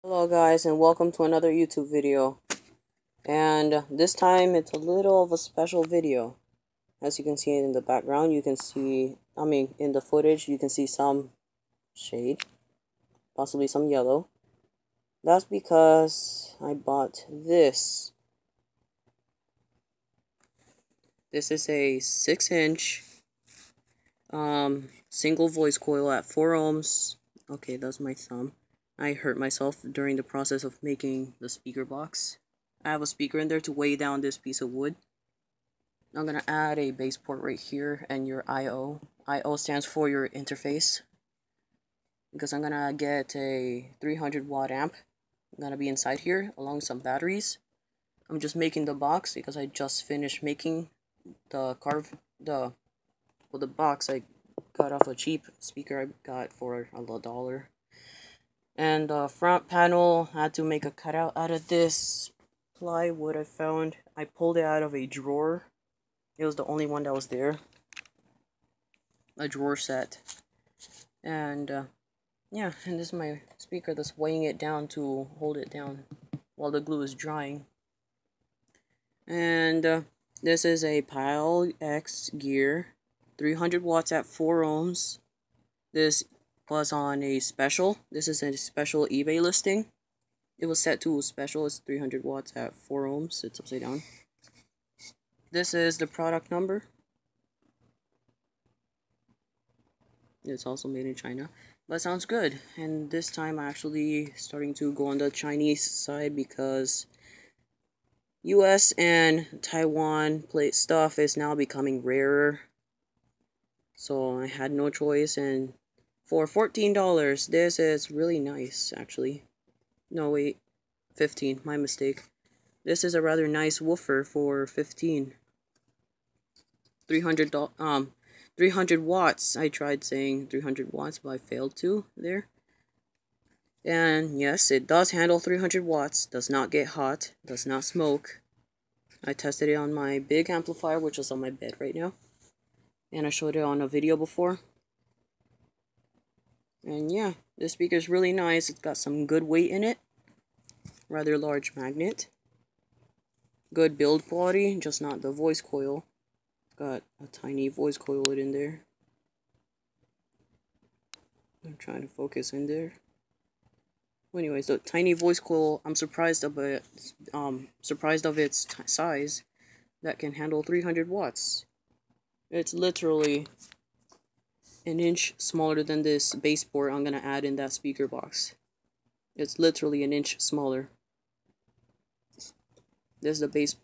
Hello guys, and welcome to another YouTube video. And this time it's a little of a special video. As you can see in the background, you can see, in the footage, you can see some shade, possibly some yellow. That's because I bought this. This is a 6-inch single voice coil at 4 ohms. Okay, that's my thumb. I hurt myself during the process of making the speaker box. I have a speaker in there to weigh down this piece of wood. I'm going to add a base port right here and your I/O. I/O stands for your interface, because I'm going to get a 300 watt amp. I'm going to be inside here along with some batteries. I'm just making the box because I just finished making the box I got off a cheap speaker I got for $1. And the front panel, I had to make a cutout out of this plywood I found. I pulled it out of a drawer. It was the only one that was there. A drawer set. And yeah, and this is my speaker that's weighing it down to hold it down while the glue is drying. And this is a Pyle X gear, 300 watts at 4 ohms. This was on a special. This is a special eBay listing. It was set to special. It's 300 watts at 4 ohms. It's upside down. This is the product number. It's also made in China. But sounds good. And this time I'm actually starting to go on the Chinese side because US and Taiwan plate stuff is now becoming rarer. So I had no choice, and for $14, this is really nice actually. No wait, 15, my mistake. This is a rather nice woofer for 15. 300 watts. I tried saying 300 watts, but I failed to there. And yes, it does handle 300 watts, does not get hot, does not smoke. I tested it on my big amplifier, which is on my bed right now. And I showed it on a video before. And yeah, this speaker is really nice. It's got some good weight in it. Rather large magnet. Good build quality, just not the voice coil. Got a tiny voice coil in there. I'm trying to focus in there. Well, anyways, the tiny voice coil, I'm surprised of it. Surprised of its size that can handle 300 watts. It's literally an inch smaller than this base port I'm gonna add in that speaker box. It's literally an inch smaller. This is the base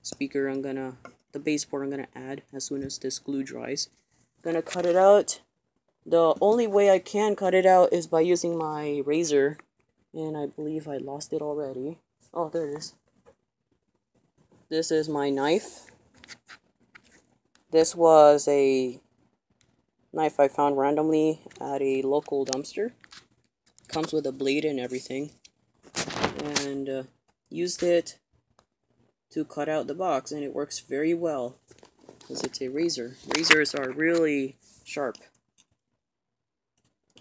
speaker the base port I'm gonna add as soon as this glue dries. Gonna cut it out. The only way I can cut it out is by using my razor, and I believe I lost it already. Oh, there it is. This is my knife. This was a knife I found randomly at a local dumpster. Comes with a blade and everything. And used it to cut out the box, and it works very well because it's a razor. Razors are really sharp.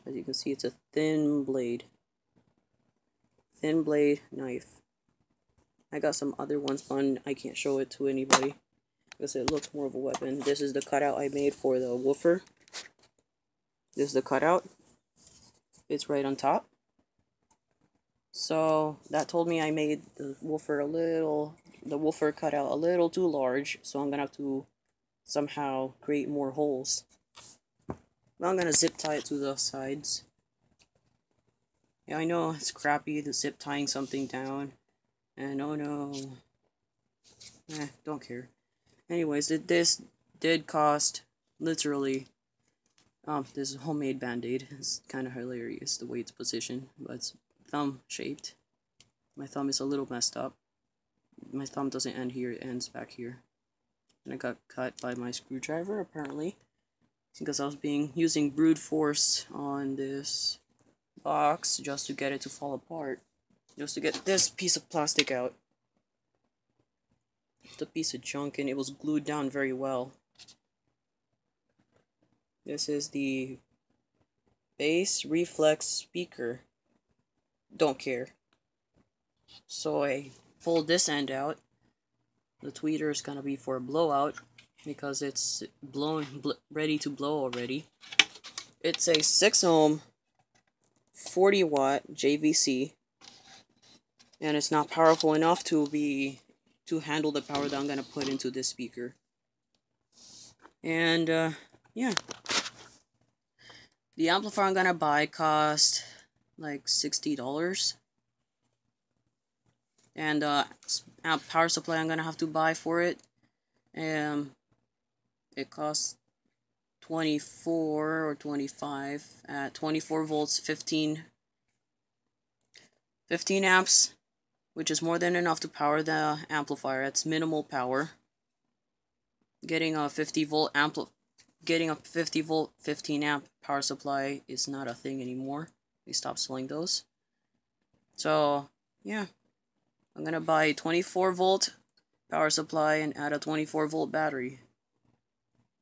As you can see, it's a thin blade. Thin blade knife. I got some other ones, but I can't show it to anybody because it looks more of a weapon. This is the cutout I made for the woofer. This is the cutout. It's right on top. So that told me I made the woofer cutout a little too large, so I'm gonna have to somehow create more holes. Now I'm gonna zip tie it to the sides. Yeah, I know it's crappy to zip tying something down, and oh no, don't care. Anyways, this did cost literally. This is a homemade band-aid. It's kind of hilarious the way it's positioned, but it's thumb shaped. My thumb is a little messed up. My thumb doesn't end here, it ends back here. And I got cut by my screwdriver apparently, because I was using brute force on this box just to get it to fall apart. Just to get this piece of plastic out. It's a piece of junk, and it was glued down very well. This is the bass reflex speaker. don't care. So I fold this end out. The tweeter is gonna be for a blowout because it's ready to blow already. It's a 6 ohm 40 watt JVC, and it's not powerful enough to handle the power that I'm gonna put into this speaker. And yeah, the amplifier I'm gonna buy cost like $60, and power supply I'm gonna have to buy for it, it costs 24 or 25 at 24 volts, 15 amps, which is more than enough to power the amplifier. It's minimal power. Getting a 50 volt 15 amp power supply is not a thing anymore. They stopped selling those. So yeah, I'm gonna buy a 24 volt power supply and add a 24 volt battery.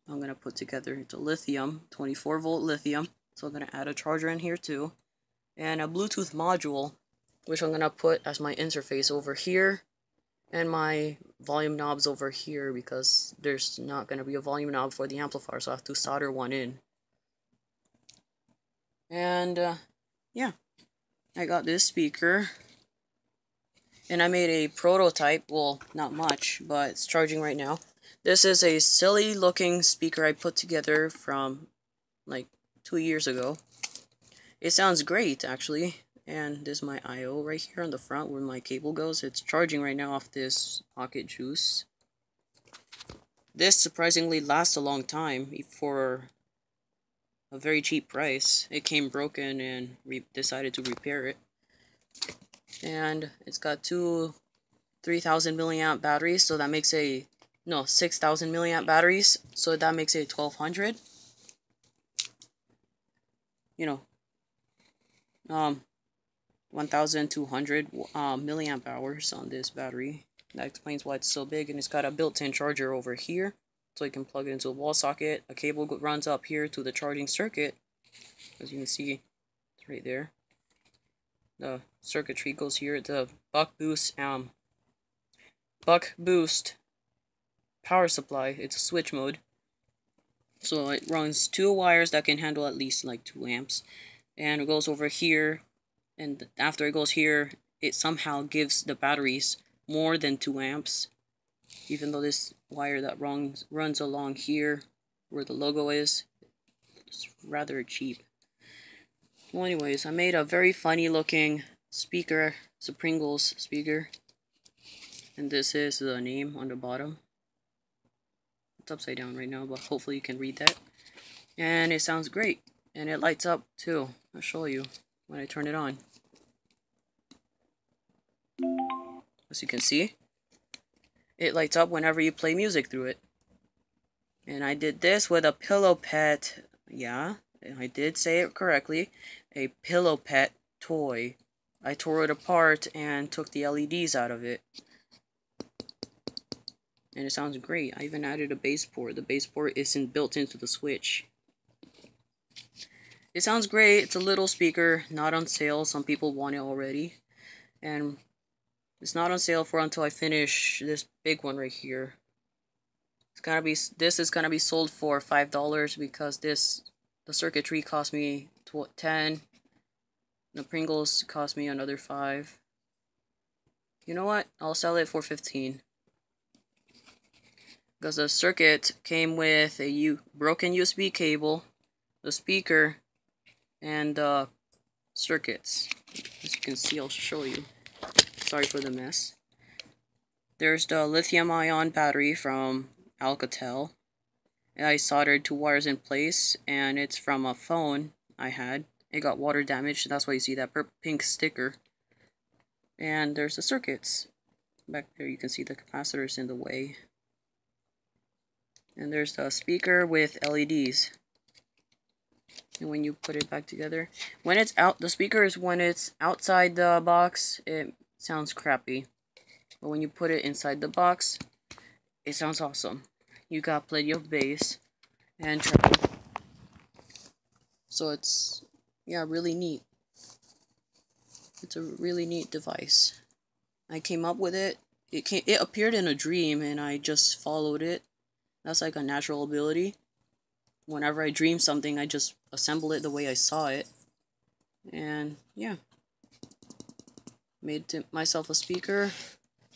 I'm gonna put together into lithium, 24 volt lithium. So I'm gonna add a charger in here too, and a Bluetooth module, which I'm gonna put as my interface over here, and my volume knobs over here, because there's not gonna be a volume knob for the amplifier, so I have to solder one in. And yeah, I got this speaker, and I made a prototype. Well, not much, but it's charging right now. This is a silly looking speaker I put together from like 2 years ago. It sounds great actually. And this is my I/O right here on the front where my cable goes. It's charging right now off this Pocket Juice. This surprisingly lasts a long time for a very cheap price. It came broken and decided to repair it. And it's got two 3000 milliamp batteries, so that makes a 6000 milliamp batteries, so that makes it 1200. You know, 1200 milliamp hours on this battery. That explains why it's so big. And it's got a built-in charger over here, so you can plug it into a wall socket. A cable runs up here to the charging circuit, as you can see, it's right there. The circuitry goes here. The buck boost power supply. It's a switch mode, so it runs 2 wires that can handle at least like 2 amps, and it goes over here. And after it goes here, it somehow gives the batteries more than 2 amps, even though this wire that runs along here where the logo is, it's rather cheap. Well, anyways, I made a very funny looking speaker. It's a Pringles speaker, and this is the name on the bottom. It's upside down right now, but hopefully you can read that. And it sounds great, and it lights up too. I'll show you when I turn it on. As you can see, it lights up whenever you play music through it. And I did this with a Pillow Pet. Yeah, I did say it correctly. A Pillow Pet toy. I tore it apart and took the LEDs out of it. And it sounds great. I even added a bass port. The bass port isn't built into the Switch. It sounds great. It's a little speaker, not on sale. Some people want it already. And it's not on sale until I finish this big one right here. This is gonna be sold for $5 because the circuitry cost me $10. The Pringles cost me another $5. You know what? I'll sell it for $15. Because the circuit came with a broken USB cable, the speaker, and the circuits. As you can see, I'll show you. Sorry for the mess. There's the lithium-ion battery from Alcatel. I soldered 2 wires in place, and it's from a phone I had. It got water damage, that's why you see that pink sticker. And there's the circuits. Back there you can see the capacitors in the way. And there's the speaker with LEDs. And when you put it back together, when it's out, the speaker is when it's outside the box, it sounds crappy. But when you put it inside the box, it sounds awesome. You got plenty of bass and treble. So it's, yeah, really neat. It's a really neat device. I came up with it. It appeared in a dream and I just followed it. That's like a natural ability. Whenever I dream something, I just assemble it the way I saw it. And yeah. Made myself a speaker.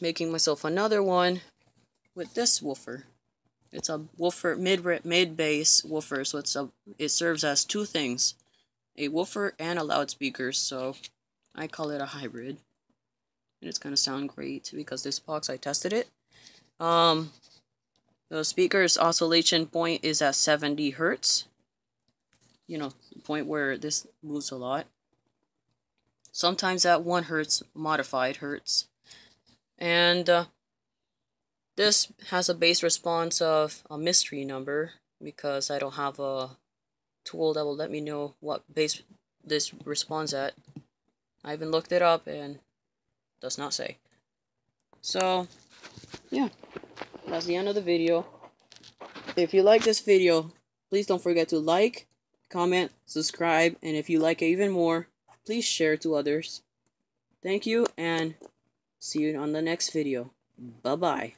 Making myself another one with this woofer. It's a woofer, mid-bass woofer, so it serves as two things. A woofer and a loudspeaker, so I call it a hybrid. And it's gonna sound great because this box I tested it. The speaker's oscillation point is at 70 hertz. You know, the point where this moves a lot. Sometimes at 1 hertz, modified hertz. And this has a bass response of a mystery number because I don't have a tool that will let me know what bass this responds at. I even looked it up and does not say. So, yeah, that's the end of the video. If you like this video, please don't forget to like, comment, subscribe, and if you like it even more, please share to others. Thank you, and see you on the next video. Bye-bye.